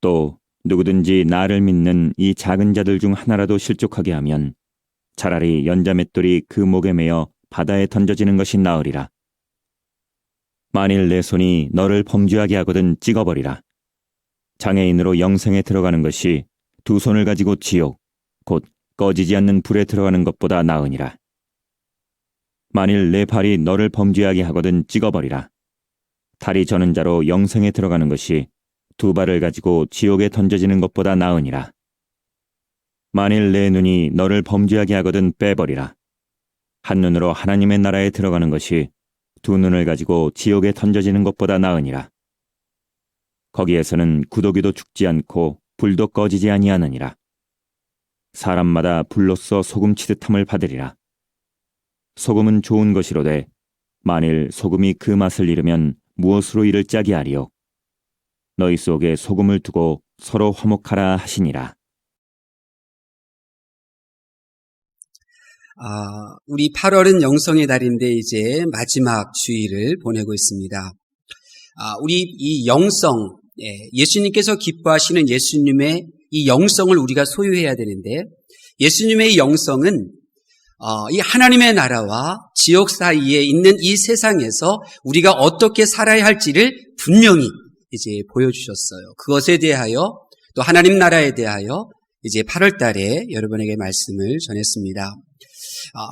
또 누구든지 나를 믿는 이 작은 자들 중 하나라도 실족하게 하면 차라리 연자맷돌이 그 목에 매어 바다에 던져지는 것이 나으리라. 만일 내 손이 너를 범죄하게 하거든 찍어버리라. 장애인으로 영생에 들어가는 것이 두 손을 가지고 지옥, 곧 꺼지지 않는 불에 들어가는 것보다 나으니라. 만일 내 발이 너를 범죄하게 하거든 찍어버리라. 다리 저는 자로 영생에 들어가는 것이 두 발을 가지고 지옥에 던져지는 것보다 나으니라. 만일 내 눈이 너를 범죄하게 하거든 빼버리라. 한 눈으로 하나님의 나라에 들어가는 것이 두 눈을 가지고 지옥에 던져지는 것보다 나으니라. 거기에서는 구더기도 죽지 않고 불도 꺼지지 아니하느니라. 사람마다 불로써 소금치듯함을 받으리라. 소금은 좋은 것이로되 만일 소금이 그 맛을 잃으면 무엇으로 이를 짜게 하리요. 너희 속에 소금을 두고 서로 화목하라 하시니라. 우리 8월은 영성의 달인데 이제 마지막 주일을 보내고 있습니다. 우리 이 영성, 예수님께서 기뻐하시는 예수님의 이 영성을 우리가 소유해야 되는데, 예수님의 영성은 이 하나님의 나라와 지옥 사이에 있는 이 세상에서 우리가 어떻게 살아야 할지를 분명히 이제 보여주셨어요. 그것에 대하여 또 하나님 나라에 대하여 이제 8월 달에 여러분에게 말씀을 전했습니다.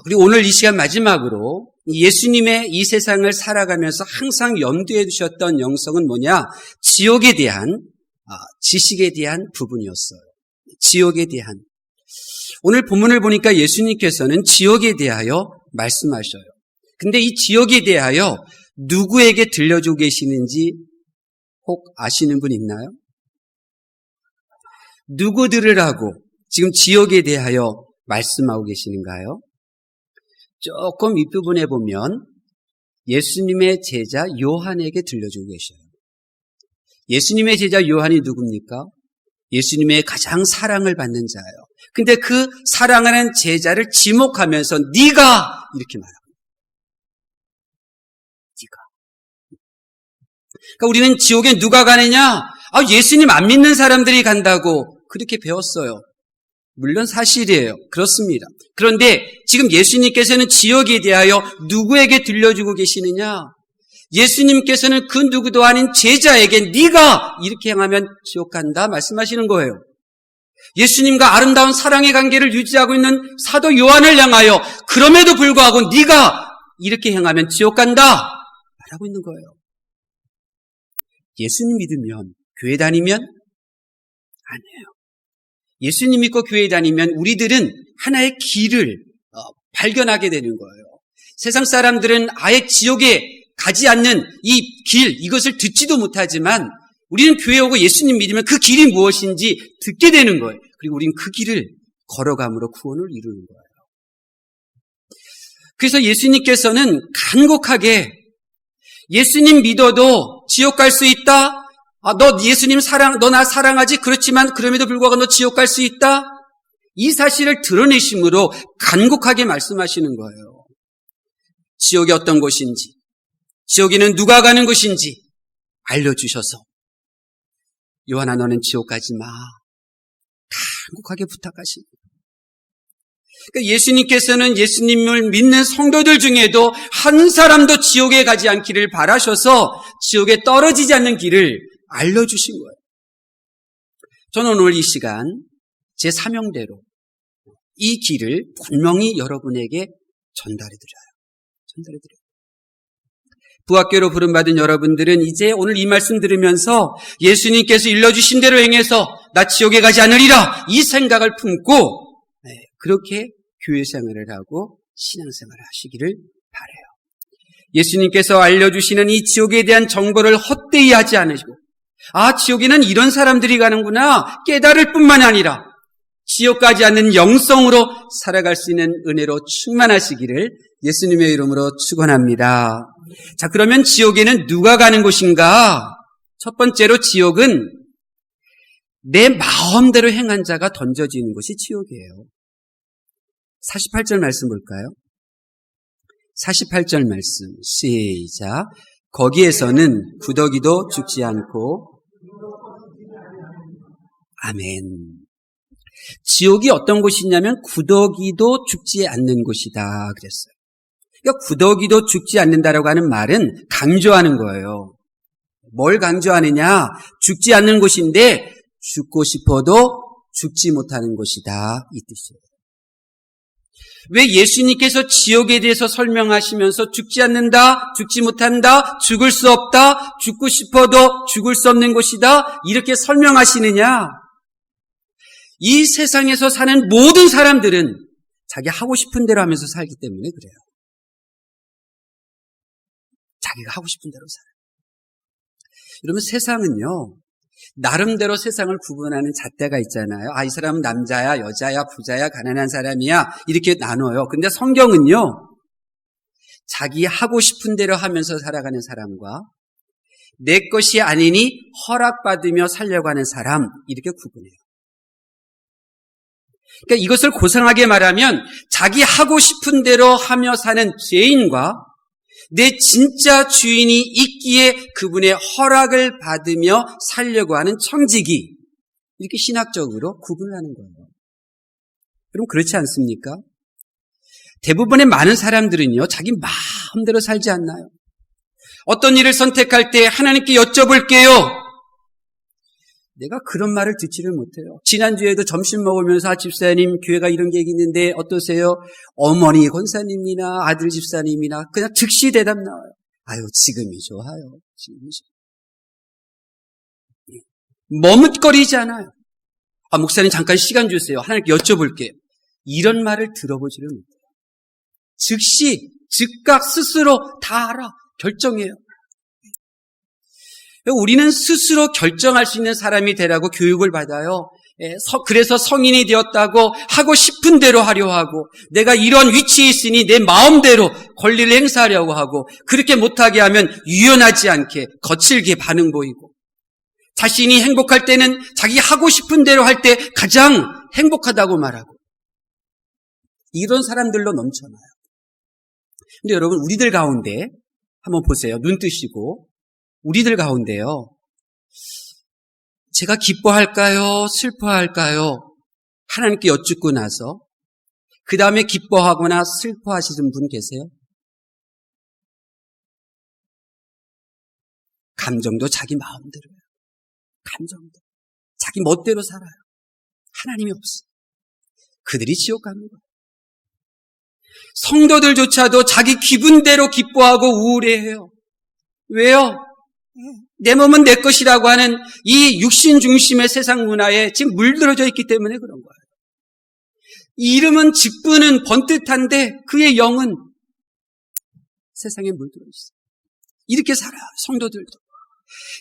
그리고 오늘 이 시간 마지막으로 예수님의 이 세상을 살아가면서 항상 염두에 두셨던 영성은 뭐냐? 지옥에 대한, 지식에 대한 부분이었어요. 지옥에 대한. 오늘 본문을 보니까 예수님께서는 지옥에 대하여 말씀하셔요. 근데 이 지옥에 대하여 누구에게 들려주고 계시는지 혹 아시는 분 있나요? 누구 들으라고 지금 지옥에 대하여 말씀하고 계시는가요? 조금 윗부분에 보면 예수님의 제자 요한에게 들려주고 계셔요. 예수님의 제자 요한이 누굽니까? 예수님의 가장 사랑을 받는 자예요. 근데 그 사랑하는 제자를 지목하면서 네가 이렇게 말합니다. 네가. 그러니까 우리는 지옥에 누가 가느냐? 예수님 안 믿는 사람들이 간다고 그렇게 배웠어요. 물론 사실이에요. 그렇습니다. 그런데 지금 예수님께서는 지옥에 대하여 누구에게 들려주고 계시느냐? 예수님께서는 그 누구도 아닌 제자에게 네가 이렇게 행하면 지옥 간다 말씀하시는 거예요. 예수님과 아름다운 사랑의 관계를 유지하고 있는 사도 요한을 향하여 그럼에도 불구하고 네가 이렇게 행하면 지옥 간다 말하고 있는 거예요. 예수님 믿으면 교회 다니면 아니에요. 예수님 믿고 교회 다니면 우리들은 하나의 길을 발견하게 되는 거예요. 세상 사람들은 아예 지옥에 가지 않는 이 길, 이것을 듣지도 못하지만 우리는 교회 오고 예수님 믿으면 그 길이 무엇인지 듣게 되는 거예요. 그리고 우리는 그 길을 걸어감으로 구원을 이루는 거예요. 그래서 예수님께서는 간곡하게 예수님 믿어도 지옥 갈 수 있다? 너 예수님 너 나 사랑하지? 그렇지만 그럼에도 불구하고 너 지옥 갈 수 있다? 이 사실을 드러내심으로 간곡하게 말씀하시는 거예요. 지옥이 어떤 곳인지, 지옥에는 누가 가는 곳인지 알려주셔서 요한아 너는 지옥 가지 마. 간곡하게 부탁하십니다. 그러니까 예수님께서는 예수님을 믿는 성도들 중에도 한 사람도 지옥에 가지 않기를 바라셔서 지옥에 떨어지지 않는 길을 알려주신 거예요. 저는 오늘 이 시간 제 사명대로 이 길을 분명히 여러분에게 전달해드려요. 부학교로 부름받은 여러분들은 이제 오늘 이 말씀 들으면서 예수님께서 일러주신 대로 행해서 나 지옥에 가지 않으리라 이 생각을 품고 그렇게 교회 생활을 하고 신앙생활을 하시기를 바라요. 예수님께서 알려주시는 이 지옥에 대한 정보를 헛되이 하지 않으시고 지옥에는 이런 사람들이 가는구나 깨달을 뿐만 아니라 지옥 가지 않는 영성으로 살아갈 수 있는 은혜로 충만하시기를 예수님의 이름으로 축원합니다. 자, 그러면 지옥에는 누가 가는 곳인가? 첫 번째로 지옥은 내 마음대로 행한 자가 던져지는 곳이 지옥이에요. 48절 말씀 볼까요? 48절 말씀 시작. 거기에서는 구더기도 죽지 않고 아멘. 지옥이 어떤 곳이냐면 구더기도 죽지 않는 곳이다 그랬어요. 그러니까 구더기도 죽지 않는다라고 하는 말은 강조하는 거예요. 뭘 강조하느냐? 죽지 않는 곳인데 죽고 싶어도 죽지 못하는 곳이다 이 뜻이에요. 왜 예수님께서 지옥에 대해서 설명하시면서 죽지 않는다, 죽지 못한다, 죽을 수 없다, 죽고 싶어도 죽을 수 없는 곳이다 이렇게 설명하시느냐? 이 세상에서 사는 모든 사람들은 자기 하고 싶은 대로 하면서 살기 때문에 그래요. 자기가 하고 싶은 대로 살아요. 여러분 세상은요. 나름대로 세상을 구분하는 잣대가 있잖아요. 이 사람은 남자야, 여자야, 부자야, 가난한 사람이야 이렇게 나눠요. 근데 성경은요. 자기 하고 싶은 대로 하면서 살아가는 사람과 내 것이 아니니 허락받으며 살려고 하는 사람 이렇게 구분해요. 그러니까 이것을 고상하게 말하면 자기 하고 싶은 대로 하며 사는 죄인과 내 진짜 주인이 있기에 그분의 허락을 받으며 살려고 하는 청지기 이렇게 신학적으로 구분하는 거예요. 그럼 그렇지 않습니까? 대부분의 많은 사람들은요. 자기 마음대로 살지 않나요? 어떤 일을 선택할 때 하나님께 여쭤볼게요. 내가 그런 말을 듣지를 못해요. 지난주에도 점심 먹으면서 집사님 교회가 이런 계획이 있는데 어떠세요? 어머니 권사님이나 아들 집사님이나 그냥 즉시 대답 나와요. 지금이 좋아요. 지금이 좋아요. 머뭇거리지 않아요. 목사님 잠깐 시간 주세요. 하나님께 여쭤볼게요. 이런 말을 들어보지를 못해요. 즉시 즉각 스스로 다 알아. 결정해요. 우리는 스스로 결정할 수 있는 사람이 되라고 교육을 받아요. 그래서 성인이 되었다고 하고 싶은 대로 하려 하고 내가 이런 위치에 있으니 내 마음대로 권리를 행사하려고 하고 그렇게 못하게 하면 유연하지 않게 거칠게 반응 보이고 자신이 행복할 때는 자기 하고 싶은 대로 할 때 가장 행복하다고 말하고 이런 사람들로 넘쳐나요. 근데 여러분 우리들 가운데 한번 보세요. 눈 뜨시고 우리들 가운데요. 제가 기뻐할까요? 슬퍼할까요? 하나님께 여쭙고 나서 그 다음에 기뻐하거나 슬퍼하시는 분 계세요? 감정도 자기 마음대로예요. 감정도. 자기 멋대로 살아요. 하나님이 없어요. 그들이 지옥 가는 거예요. 성도들조차도 자기 기분대로 기뻐하고 우울해해요. 왜요? 내 몸은 내 것이라고 하는 이 육신 중심의 세상 문화에 지금 물들어져 있기 때문에 그런 거예요. 이름은 직분은 번듯한데 그의 영은 세상에 물들어 있어요. 이렇게 살아요. 성도들도.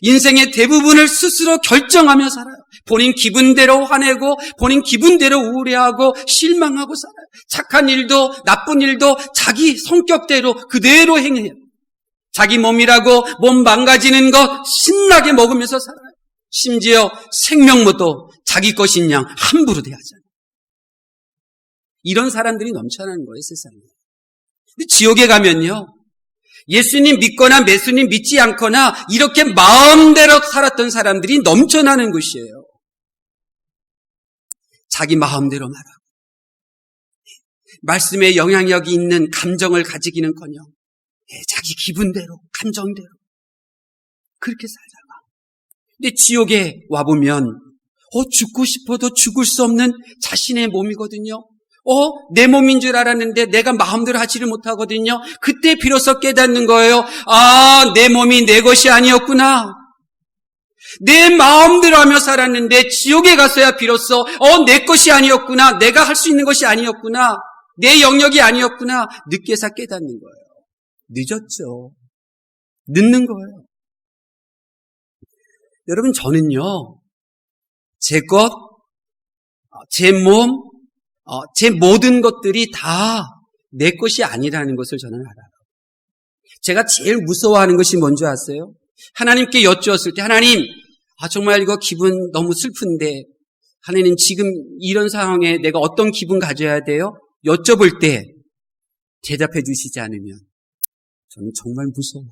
인생의 대부분을 스스로 결정하며 살아요. 본인 기분대로 화내고 본인 기분대로 우울해하고 실망하고 살아요. 착한 일도 나쁜 일도 자기 성격대로 그대로 행해요. 자기 몸이라고 몸 망가지는 것 신나게 먹으면서 살아요. 심지어 생명모도 자기 것인 양 함부로 대하잖아요. 이런 사람들이 넘쳐나는 거예요, 세상에. 근데 지옥에 가면요. 예수님 믿거나 예수님 믿지 않거나 이렇게 마음대로 살았던 사람들이 넘쳐나는 곳이에요. 자기 마음대로 말하고 말씀에 영향력이 있는 감정을 가지기는커녕 자기 기분대로 감정대로 그렇게 살다가 근데 지옥에 와보면 죽고 싶어도 죽을 수 없는 자신의 몸이거든요. 내 몸인 줄 알았는데 내가 마음대로 하지를 못하거든요. 그때 비로소 깨닫는 거예요. 내 몸이 내 것이 아니었구나. 내 마음대로 하며 살았는데 지옥에 가서야 비로소 내 것이 아니었구나. 내가 할 수 있는 것이 아니었구나. 내 영역이 아니었구나. 늦게서 깨닫는 거예요. 늦었죠. 늦는 거예요. 여러분 저는요. 제 것, 제 몸, 제 모든 것들이 다 내 것이 아니라는 것을 저는 알아요. 제가 제일 무서워하는 것이 뭔지 아세요? 하나님께 여쭈었을 때 하나님, 정말 이거 기분 너무 슬픈데 하나님 지금 이런 상황에 내가 어떤 기분 가져야 돼요? 여쭤볼 때 대답해 주시지 않으면 저는 정말 무서워요.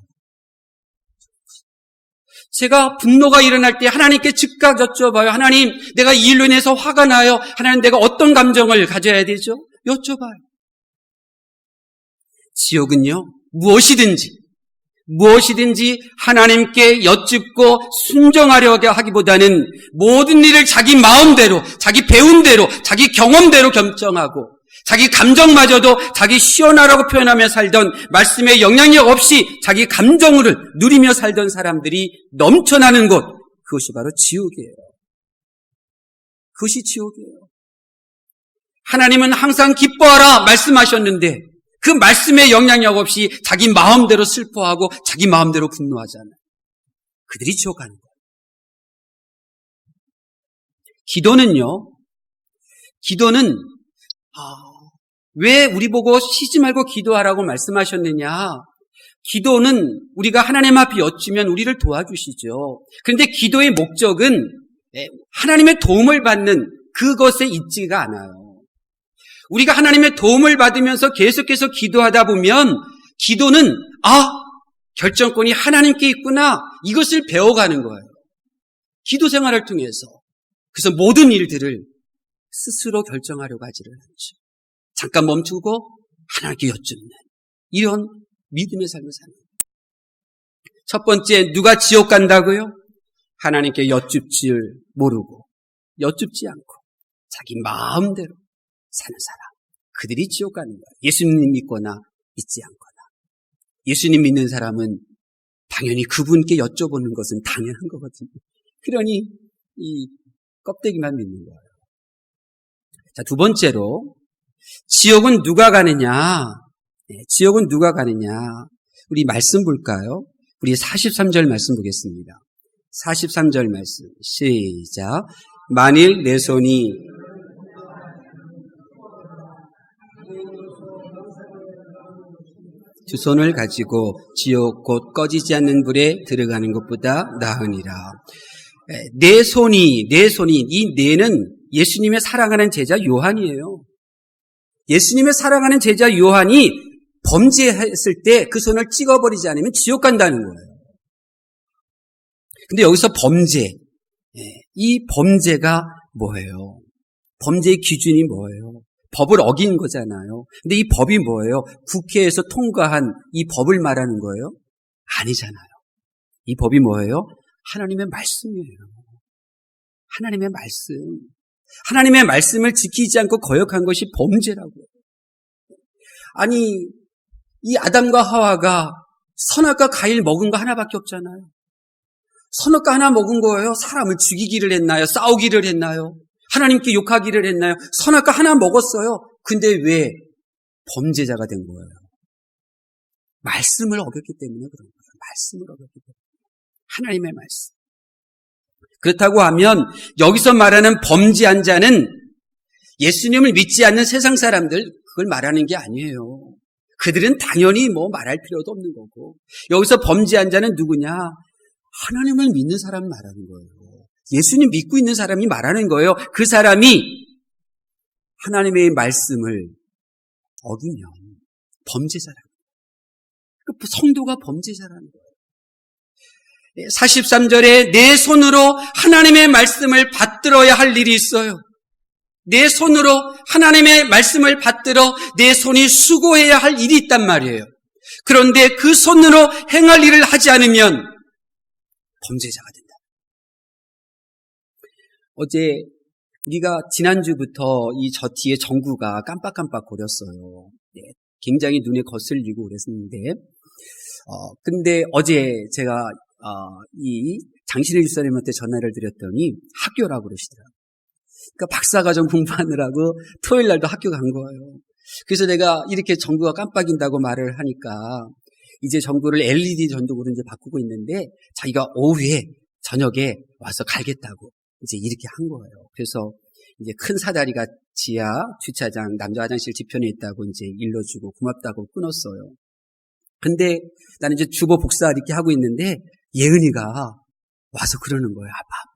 제가 분노가 일어날 때 하나님께 즉각 여쭤봐요. 하나님, 내가 이 일로 인해서 화가 나요. 하나님, 내가 어떤 감정을 가져야 되죠? 여쭤봐요. 지옥은요, 무엇이든지 하나님께 여쭙고 순종하려고 하기보다는 모든 일을 자기 마음대로, 자기 배운 대로, 자기 경험대로 결정하고 자기 감정마저도 자기 시원하라고 표현하며 살던, 말씀의 영향력 없이 자기 감정을 누리며 살던 사람들이 넘쳐나는 곳, 그것이 바로 지옥이에요. 그것이 지옥이에요. 하나님은 항상 기뻐하라 말씀하셨는데 그 말씀의 영향력 없이 자기 마음대로 슬퍼하고 자기 마음대로 분노하잖아요. 그들이 지옥 가는 거예요. 기도는 왜 우리 보고 쉬지 말고 기도하라고 말씀하셨느냐? 기도는 우리가 하나님 앞에 여쭈면 우리를 도와주시죠. 그런데 기도의 목적은 하나님의 도움을 받는 그것에 있지가 않아요. 우리가 하나님의 도움을 받으면서 계속해서 기도하다 보면 기도는 결정권이 하나님께 있구나, 이것을 배워가는 거예요. 기도 생활을 통해서. 그래서 모든 일들을 스스로 결정하려고 하지를 않죠. 잠깐 멈추고 하나님께 여쭙는 이런 믿음의 삶을 사는 거예요. 첫 번째, 누가 지옥 간다고요? 하나님께 여쭙지 모르고 여쭙지 않고 자기 마음대로 사는 사람, 그들이 지옥 가는 거예요. 예수님 믿거나 믿지 않거나. 예수님 믿는 사람은 당연히 그분께 여쭤보는 것은 당연한 거거든요. 그러니 이 껍데기만 믿는 거예요. 자, 두 번째로 지옥은 누가 가느냐? 지옥은 누가 가느냐? 우리 말씀 볼까요? 우리 43절 말씀 보겠습니다. 43절 말씀 시작. 만일 내 손이 두 손을 가지고 지옥 곧 꺼지지 않는 불에 들어가는 것보다 나으니라. 내 손이 이 내는 예수님의 사랑하는 제자 요한이에요. 예수님의 사랑하는 제자 요한이 범죄했을 때 그 손을 찍어버리지 않으면 지옥 간다는 거예요. 근데 여기서 범죄, 이 범죄가 뭐예요? 범죄의 기준이 뭐예요? 법을 어긴 거잖아요. 근데 이 법이 뭐예요? 국회에서 통과한 이 법을 말하는 거예요? 아니잖아요. 이 법이 뭐예요? 하나님의 말씀이에요. 하나님의 말씀. 하나님의 말씀을 지키지 않고 거역한 것이 범죄라고요. 아니, 이 아담과 하와가 선악과 과일 먹은 거 하나밖에 없잖아요. 선악과 하나 먹은 거예요? 사람을 죽이기를 했나요? 싸우기를 했나요? 하나님께 욕하기를 했나요? 선악과 하나 먹었어요. 근데 왜 범죄자가 된 거예요? 말씀을 어겼기 때문에 그런 거예요. 말씀을 어겼기 때문에. 하나님의 말씀. 그렇다고 하면 여기서 말하는 범죄한 자는 예수님을 믿지 않는 세상 사람들, 그걸 말하는 게 아니에요. 그들은 당연히 말할 필요도 없는 거고, 여기서 범죄한 자는 누구냐? 하나님을 믿는 사람 말하는 거예요. 예수님 믿고 있는 사람이 말하는 거예요. 그 사람이 하나님의 말씀을 어기면 범죄자라는 거예요. 성도가 범죄자라는 거예요. 43절에 내 손으로 하나님의 말씀을 받들어야 할 일이 있어요. 내 손으로 하나님의 말씀을 받들어 내 손이 수고해야 할 일이 있단 말이에요. 그런데 그 손으로 행할 일을 하지 않으면 범죄자가 된다. 어제 우리가 지난주부터 이 저 뒤에 전구가 깜빡깜빡 거렸어요. 굉장히 눈에 거슬리고 그랬는데, 근데 어제 제가 이 장신혜 집사님한테 전화를 드렸더니 학교라고 그러시더라고요. 그러니까 박사과정 공부하느라고 토요일 날도 학교 간 거예요. 그래서 내가 이렇게 전구가 깜빡인다고 말을 하니까 이제 전구를 LED 전구로 이제 바꾸고 있는데 자기가 오후에 저녁에 와서 갈겠다고 이제 이렇게 한 거예요. 그래서 이제 큰 사다리가 지하 주차장 남자 화장실 뒤편에 있다고 이제 일러주고 고맙다고 끊었어요. 근데 나는 이제 주보 복사 이렇게 하고 있는데 예은이가 와서 그러는 거예요. 아빠.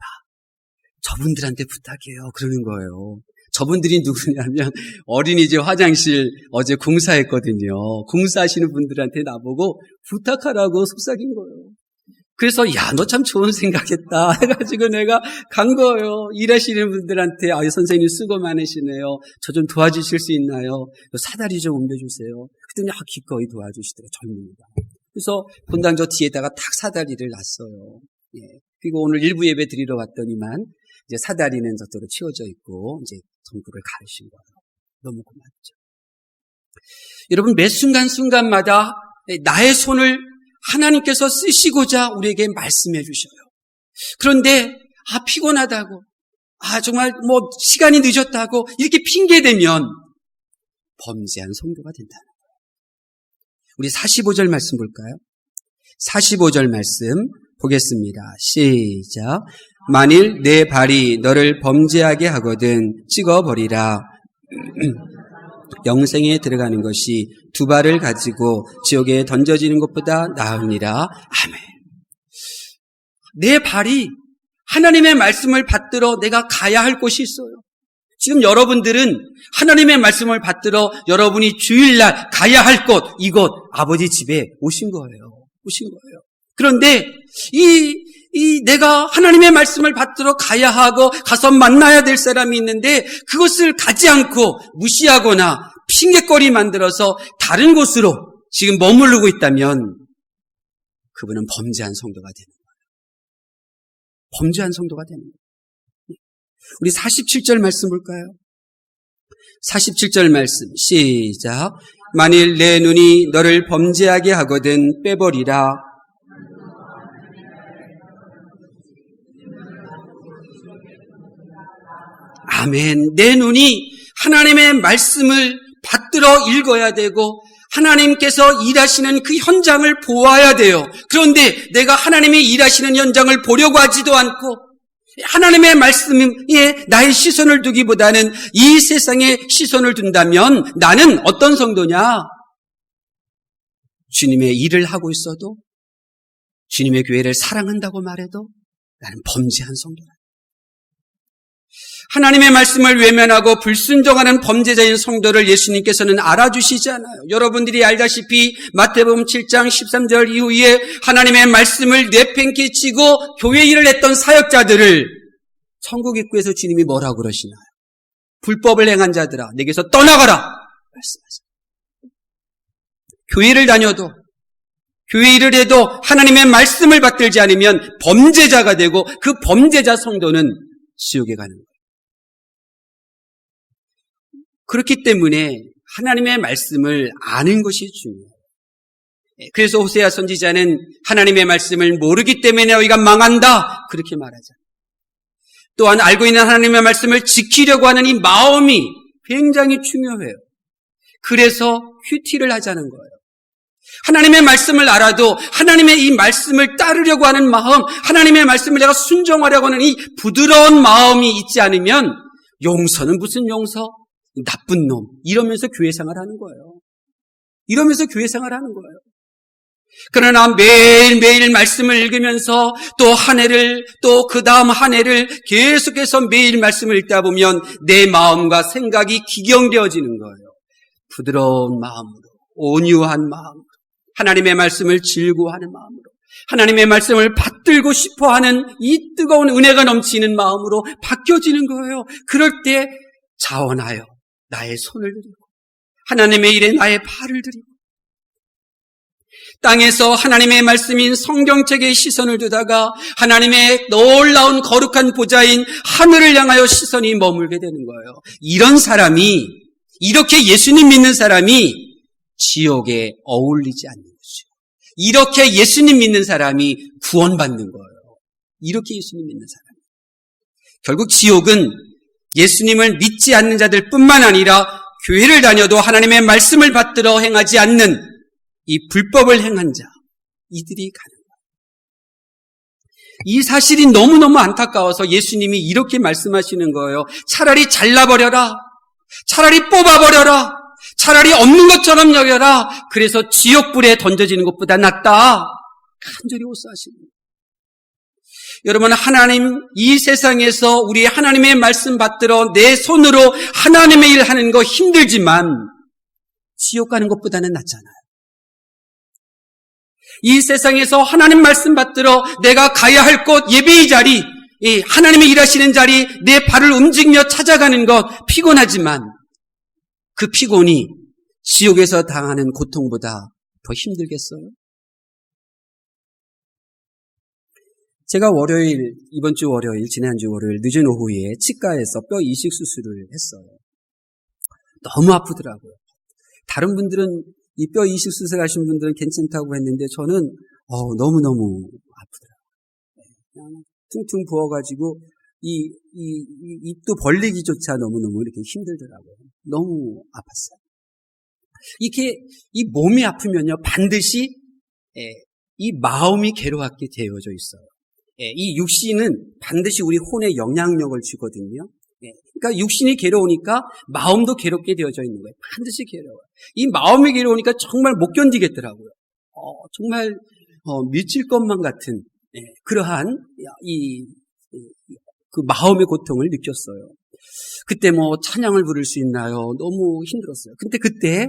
저분들한테 부탁해요. 그러는 거예요. 저분들이 누구냐면 어린이집 화장실 어제 공사했거든요. 공사하시는 분들한테 나보고 부탁하라고 속삭인 거예요. 그래서 야, 너 참 좋은 생각했다 해가지고 내가 간 거예요. 일하시는 분들한테 선생님 수고 많으시네요. 저 좀 도와주실 수 있나요? 사다리 좀 옮겨주세요. 그랬더니 기꺼이 도와주시더라고요. 젊은이가. 그래서 본당 저 뒤에다가 탁 사다리를 놨어요. 예. 그리고 오늘 일부 예배 드리러 왔더니만 이제 사다리는 저쪽으로 치워져 있고 이제 전부를 가르신 거예요. 너무 고맙죠. 여러분, 매 순간순간마다 나의 손을 하나님께서 쓰시고자 우리에게 말씀해 주셔요. 그런데 피곤하다고, 정말 시간이 늦었다고 이렇게 핑계대면 범죄한 성도가 된다는 거예요. 우리 45절 말씀 볼까요? 45절 말씀 보겠습니다. 시작. 만일 내 발이 너를 범죄하게 하거든 찍어버리라. 영생에 들어가는 것이 두 발을 가지고 지옥에 던져지는 것보다 나으니라. 아멘. 내 발이 하나님의 말씀을 받들어 내가 가야 할 곳이 있어요. 지금 여러분들은 하나님의 말씀을 받들어 여러분이 주일날 가야 할 곳, 이곳 아버지 집에 오신 거예요. 그런데 내가 하나님의 말씀을 받들어 가야 하고 가서 만나야 될 사람이 있는데 그것을 가지 않고 무시하거나 핑계거리 만들어서 다른 곳으로 지금 머무르고 있다면 그분은 범죄한 성도가 되는 거예요. 범죄한 성도가 되는 거예요. 우리 47절 말씀 볼까요? 47절 말씀 시작. 만일 내 눈이 너를 범죄하게 하거든 빼버리라. 아멘. 내 눈이 하나님의 말씀을 받들어 읽어야 되고 하나님께서 일하시는 그 현장을 보아야 돼요. 그런데 내가 하나님이 일하시는 현장을 보려고 하지도 않고 하나님의 말씀에 나의 시선을 두기보다는 이 세상에 시선을 둔다면 나는 어떤 성도냐? 주님의 일을 하고 있어도 주님의 교회를 사랑한다고 말해도 나는 범죄한 성도다. 하나님의 말씀을 외면하고 불순종하는 범죄자인 성도를 예수님께서는 알아주시지 않아요. 여러분들이 알다시피 마태복음 7장 13절 이후에 하나님의 말씀을 내팽개 치고 교회 일을 했던 사역자들을 천국 입구에서 주님이 뭐라고 그러시나요? 불법을 행한 자들아 내게서 떠나가라 말씀하세요. 교회를 다녀도 교회 일을 해도 하나님의 말씀을 받들지 않으면 범죄자가 되고 그 범죄자 성도는 지옥에 가는 거예요. 그렇기 때문에 하나님의 말씀을 아는 것이 중요해요. 그래서 호세아 선지자는 하나님의 말씀을 모르기 때문에 너희가 망한다 그렇게 말하잖아요. 또한 알고 있는 하나님의 말씀을 지키려고 하는 이 마음이 굉장히 중요해요. 그래서 큐티를 하자는 거예요. 하나님의 말씀을 알아도 하나님의 이 말씀을 따르려고 하는 마음, 하나님의 말씀을 내가 순종하려고 하는 이 부드러운 마음이 있지 않으면 용서는 무슨 용서? 나쁜 놈 이러면서 교회 생활하는 거예요. 그러나 매일매일 말씀을 읽으면서 또 한 해를 또 그 다음 한 해를 계속해서 매일 말씀을 읽다 보면 내 마음과 생각이 기경되어지는 거예요. 부드러운 마음으로, 온유한 마음으로, 하나님의 말씀을 즐거워하는 마음으로, 하나님의 말씀을 받들고 싶어하는 이 뜨거운 은혜가 넘치는 마음으로 바뀌어지는 거예요. 그럴 때 자원하여 나의 손을 드리고 하나님의 일에 나의 발을 드리고 땅에서 하나님의 말씀인 성경책에 시선을 두다가 하나님의 놀라운 거룩한 보좌인 하늘을 향하여 시선이 머물게 되는 거예요. 이런 사람이, 이렇게 예수님 믿는 사람이 지옥에 어울리지 않는 거죠. 이렇게 예수님 믿는 사람이 구원받는 거예요. 이렇게 예수님 믿는 사람. 결국 지옥은 예수님을 믿지 않는 자들 뿐만 아니라 교회를 다녀도 하나님의 말씀을 받들어 행하지 않는 이 불법을 행한 자, 이들이 가는 거예요. 이 사실이 너무너무 안타까워서 예수님이 이렇게 말씀하시는 거예요. 차라리 잘라버려라. 차라리 뽑아버려라. 차라리 없는 것처럼 여겨라. 그래서 지옥불에 던져지는 것보다 낫다. 간절히 호소하시는 거예요. 여러분, 하나님 이 세상에서 우리 하나님의 말씀 받들어 내 손으로 하나님의 일 하는 거 힘들지만 지옥 가는 것보다는 낫잖아요. 이 세상에서 하나님 말씀 받들어 내가 가야 할 곳, 예배의 자리, 하나님의 일하시는 자리, 내 발을 움직이며 찾아가는 것 피곤하지만 그 피곤이 지옥에서 당하는 고통보다 더 힘들겠어요? 제가 이번 주 월요일, 지난주 월요일 늦은 오후에 치과에서 뼈 이식 수술을 했어요. 너무 아프더라고요. 다른 분들은 이 뼈 이식 수술 하신 분들은 괜찮다고 했는데 저는 너무너무 아프더라고요. 그냥 퉁퉁 부어가지고 이 입도 벌리기조차 너무너무 이렇게 힘들더라고요. 너무 아팠어요. 이렇게 이 몸이 아프면요 반드시 이 마음이 괴로웠게 되어져 있어요. 이 육신은 반드시 우리 혼에 영향력을 주거든요. 그러니까 육신이 괴로우니까 마음도 괴롭게 되어져 있는 거예요. 반드시 괴로워요. 이 마음이 괴로우니까 정말 못 견디겠더라고요. 정말 미칠 것만 같은 그러한 그 마음의 고통을 느꼈어요. 그때 찬양을 부를 수 있나요? 너무 힘들었어요. 근데 그때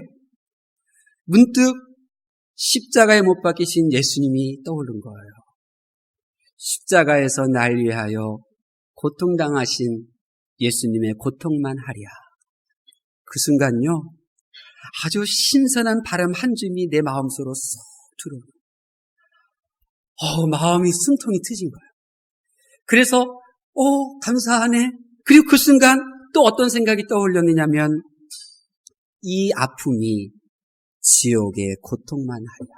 문득 십자가에 못 박히신 예수님이 떠오른 거예요. 십자가에서 날 위하여 고통당하신 예수님의 고통만 하랴. 그 순간요, 아주 신선한 바람 한 줌이 내 마음속으로 쏙 들어오는 마음이 숨통이 트진 거예요. 그래서 감사하네. 그리고 그 순간 또 어떤 생각이 떠올렸느냐면 이 아픔이 지옥의 고통만 하랴.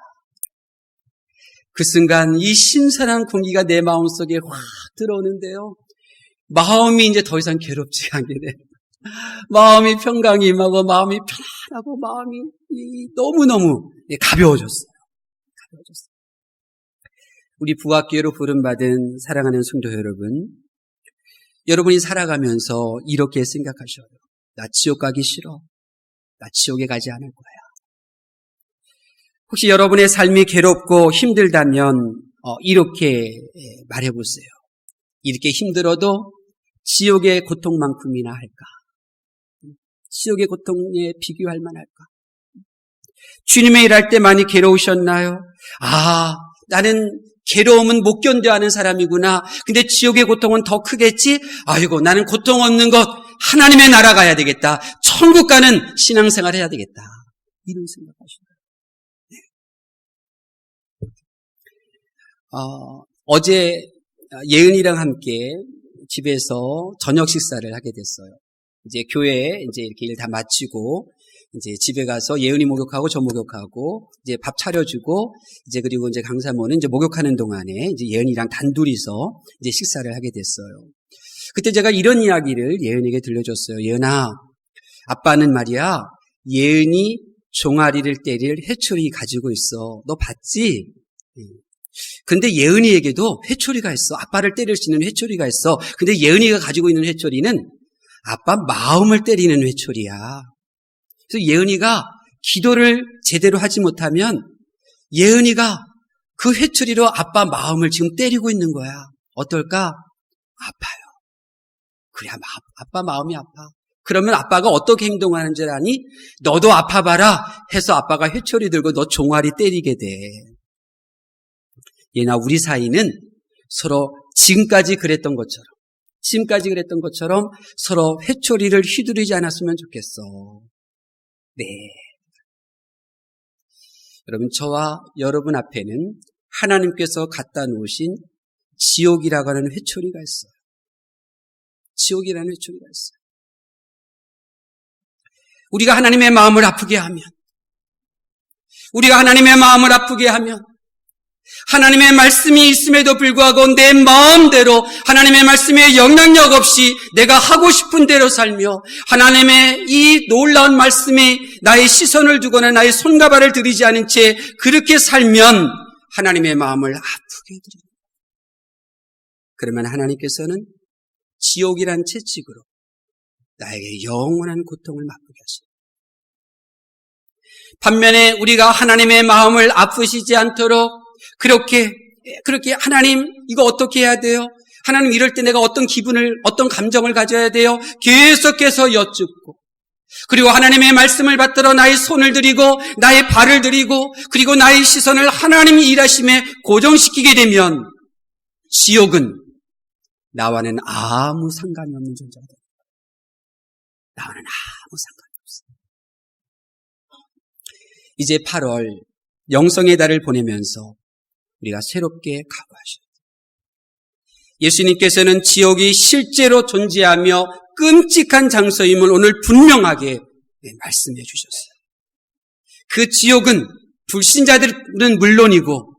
그 순간 이 신선한 공기가 내 마음속에 확 들어오는데요. 마음이 이제 더 이상 괴롭지 않게 돼요. 마음이 평강이 임하고 마음이 편안하고 마음이 너무너무 가벼워졌어요. 우리 부학교로 부름받은 사랑하는 성도 여러분, 여러분이 살아가면서 이렇게 생각하셔요. 나 지옥 가기 싫어. 나 지옥에 가지 않을 거야. 혹시 여러분의 삶이 괴롭고 힘들다면 이렇게 말해보세요. 이렇게 힘들어도 지옥의 고통만큼이나 할까? 지옥의 고통에 비교할 만할까? 주님의 일할 때 많이 괴로우셨나요? 나는 괴로움은 못 견뎌 하는 사람이구나. 근데 지옥의 고통은 더 크겠지? 아이고, 나는 고통 없는 것, 하나님의 나라 가야 되겠다. 천국 가는 신앙생활 해야 되겠다. 이런 생각하시나요? 어제 예은이랑 함께 집에서 저녁 식사를 하게 됐어요. 이제 교회에 이제 이렇게 일 다 마치고 이제 집에 가서 예은이 목욕하고 저 목욕하고 이제 밥 차려주고 이제 그리고 이제 강사모는 이제 목욕하는 동안에 이제 예은이랑 단둘이서 이제 식사를 하게 됐어요. 그때 제가 이런 이야기를 예은이에게 들려줬어요. 예은아, 아빠는 말이야 예은이 종아리를 때릴 회초리 가지고 있어. 너 봤지? 근데 예은이에게도 회초리가 있어. 아빠를 때릴 수 있는 회초리가 있어. 근데 예은이가 가지고 있는 회초리는 아빠 마음을 때리는 회초리야. 그래서 예은이가 기도를 제대로 하지 못하면 예은이가 그 회초리로 아빠 마음을 지금 때리고 있는 거야. 어떨까? 아파요. 그래, 아빠 마음이 아파. 그러면 아빠가 어떻게 행동하는 줄 아니? 너도 아파봐라 해서 아빠가 회초리 들고 너 종아리 때리게 돼. 얘나 우리 사이는 서로 지금까지 그랬던 것처럼 서로 회초리를 휘두르지 않았으면 좋겠어. 네. 여러분, 저와 여러분 앞에는 하나님께서 갖다 놓으신 지옥이라고 하는 회초리가 있어요. 지옥이라는 회초리가 있어요. 우리가 하나님의 마음을 아프게 하면, 하나님의 말씀이 있음에도 불구하고 내 마음대로 하나님의 말씀에 영향력 없이 내가 하고 싶은 대로 살며 하나님의 이 놀라운 말씀에 나의 시선을 두거나 나의 손과 발을 들이지 않은 채 그렇게 살면 하나님의 마음을 아프게 해드립니다. 그러면 하나님께서는 지옥이란 채찍으로 나에게 영원한 고통을 맛보게 하십니다. 반면에 우리가 하나님의 마음을 아프시지 않도록 그렇게 하나님 이거 어떻게 해야 돼요? 하나님 이럴 때 내가 어떤 감정을 가져야 돼요? 계속해서 여쭙고 그리고 하나님의 말씀을 받들어 나의 손을 들이고 나의 발을 들이고 그리고 나의 시선을 하나님이 일하심에 고정시키게 되면 지옥은 나와는 아무 상관이 없는 존재가 됩니다. 나와는 아무 상관이 없습니다. 이제 8월 영성의 달을 보내면서 우리가 새롭게 각오하셔야 돼요. 예수님께서는 지옥이 실제로 존재하며 끔찍한 장소임을 오늘 분명하게 말씀해 주셨어요. 그 지옥은 불신자들은 물론이고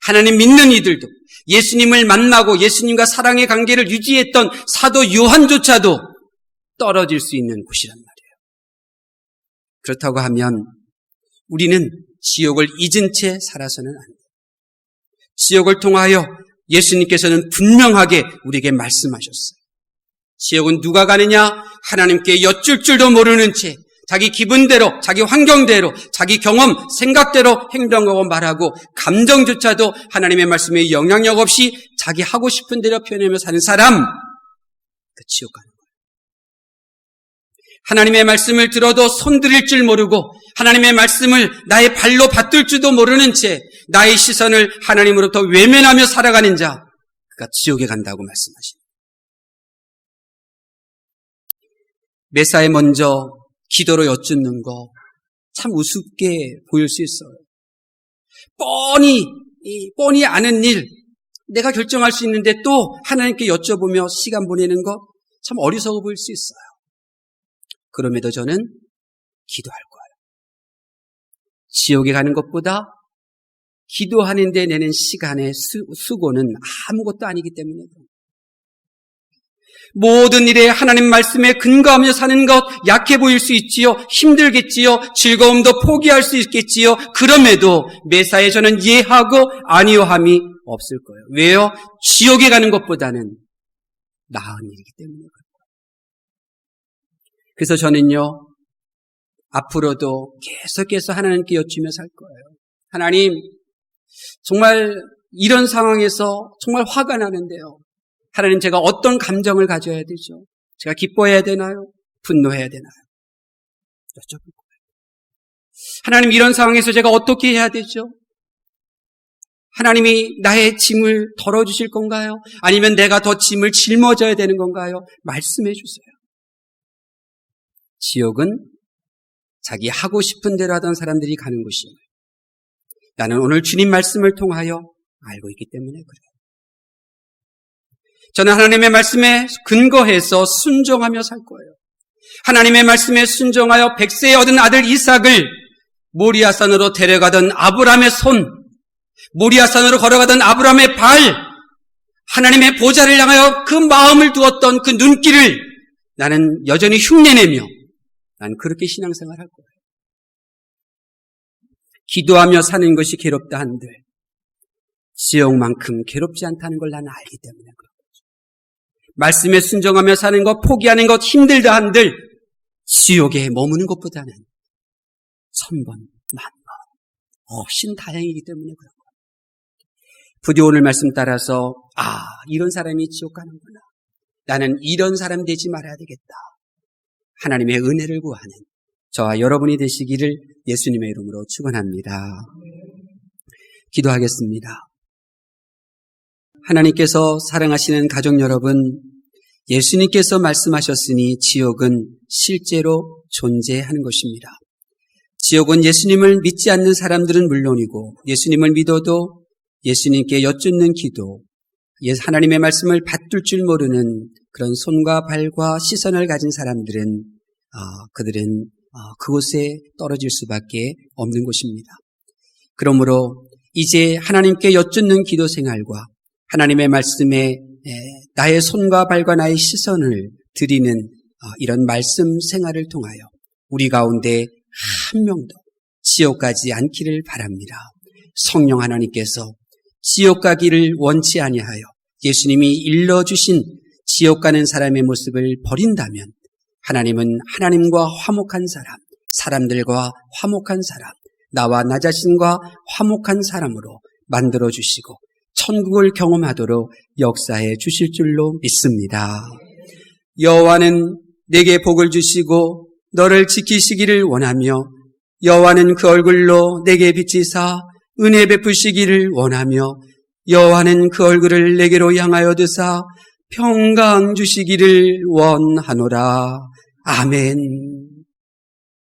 하나님 믿는 이들도 예수님을 만나고 예수님과 사랑의 관계를 유지했던 사도 요한조차도 떨어질 수 있는 곳이란 말이에요. 그렇다고 하면 우리는 지옥을 잊은 채 살아서는 안 돼요. 지옥을 통하여 예수님께서는 분명하게 우리에게 말씀하셨어요. 지옥은 누가 가느냐? 하나님께 여쭐 줄도 모르는 채 자기 기분대로, 자기 환경대로, 자기 경험, 생각대로 행동하고 말하고 감정조차도 하나님의 말씀에 영향력 없이 자기 하고 싶은 대로 표현하며 사는 사람, 그 지옥 가는 거예요. 하나님의 말씀을 들어도 손들일 줄 모르고 하나님의 말씀을 나의 발로 받들 줄도 모르는 채 나의 시선을 하나님으로부터 외면하며 살아가는 자, 그가 지옥에 간다고 말씀하십니다. 메사에 먼저 기도로 여쭙는 거 참 우습게 보일 수 있어요. 뻔히 아는 일, 내가 결정할 수 있는데 또 하나님께 여쭤보며 시간 보내는 거 참 어리석어 보일 수 있어요. 그럼에도 저는 기도할 거예요. 지옥에 가는 것보다 기도하는 데 내는 시간의 수고는 아무것도 아니기 때문에 모든 일에 하나님 말씀에 근거하며 사는 것 약해 보일 수 있지요. 힘들겠지요. 즐거움도 포기할 수 있겠지요. 그럼에도 매사에 저는 예하고 아니요함이 없을 거예요. 왜요? 지옥에 가는 것보다는 나은 일이기 때문에 그래요. 그래서 저는요, 앞으로도 계속해서 하나님께 여쭈며 살 거예요. 하나님, 정말 이런 상황에서 정말 화가 나는데요. 하나님, 제가 어떤 감정을 가져야 되죠? 제가 기뻐해야 되나요? 분노해야 되나요? 여쭤볼 거예요. 하나님, 이런 상황에서 제가 어떻게 해야 되죠? 하나님이 나의 짐을 덜어주실 건가요? 아니면 내가 더 짐을 짊어져야 되는 건가요? 말씀해 주세요. 지옥은 자기 하고 싶은 대로 하던 사람들이 가는 곳입니다. 나는 오늘 주님 말씀을 통하여 알고 있기 때문에 그래요. 저는 하나님의 말씀에 근거해서 순종하며 살 거예요. 하나님의 말씀에 순종하여 100세에 얻은 아들 이삭을 모리아산으로 데려가던 아브라함의 손, 모리아산으로 걸어가던 아브라함의 발, 하나님의 보좌를 향하여 그 마음을 두었던 그 눈길을 나는 여전히 흉내내며 나는 그렇게 신앙생활 할 거예요. 기도하며 사는 것이 괴롭다 한들 지옥만큼 괴롭지 않다는 걸 나는 알기 때문에 그런 거죠. 말씀에 순종하며 사는 것, 포기하는 것 힘들다 한들 지옥에 머무는 것보다는 1000번, 10,000번 훨씬 다행이기 때문에 그런 거예요. 부디 오늘 말씀 따라서 이런 사람이 지옥 가는구나. 나는 이런 사람 되지 말아야 되겠다. 하나님의 은혜를 구하는 저와 여러분이 되시기를 예수님의 이름으로 축원합니다. 기도하겠습니다. 하나님께서 사랑하시는 가족 여러분, 예수님께서 말씀하셨으니 지옥은 실제로 존재하는 것입니다. 지옥은 예수님을 믿지 않는 사람들은 물론이고 예수님을 믿어도 예수님께 여쭙는 기도, 하나님의 말씀을 받들 줄 모르는 그런 손과 발과 시선을 가진 사람들은 그들은 그곳에 떨어질 수밖에 없는 것입니다. 그러므로 이제 하나님께 여쭙는 기도 생활과 하나님의 말씀에 나의 손과 발과 나의 시선을 드리는 이런 말씀 생활을 통하여 우리 가운데 한 명도 지옥 가지 않기를 바랍니다. 성령 하나님께서 지옥 가기를 원치 아니하여 예수님이 일러주신 지옥 가는 사람의 모습을 버린다면 하나님은 하나님과 화목한 사람, 사람들과 화목한 사람, 나와 나 자신과 화목한 사람으로 만들어주시고 천국을 경험하도록 역사해 주실 줄로 믿습니다. 여호와는 내게 복을 주시고 너를 지키시기를 원하며 여호와는 그 얼굴로 내게 비치사 은혜 베푸시기를 원하며 여호와는 그 얼굴을 내게로 향하여 드사 평강 주시기를 원하노라. 아멘.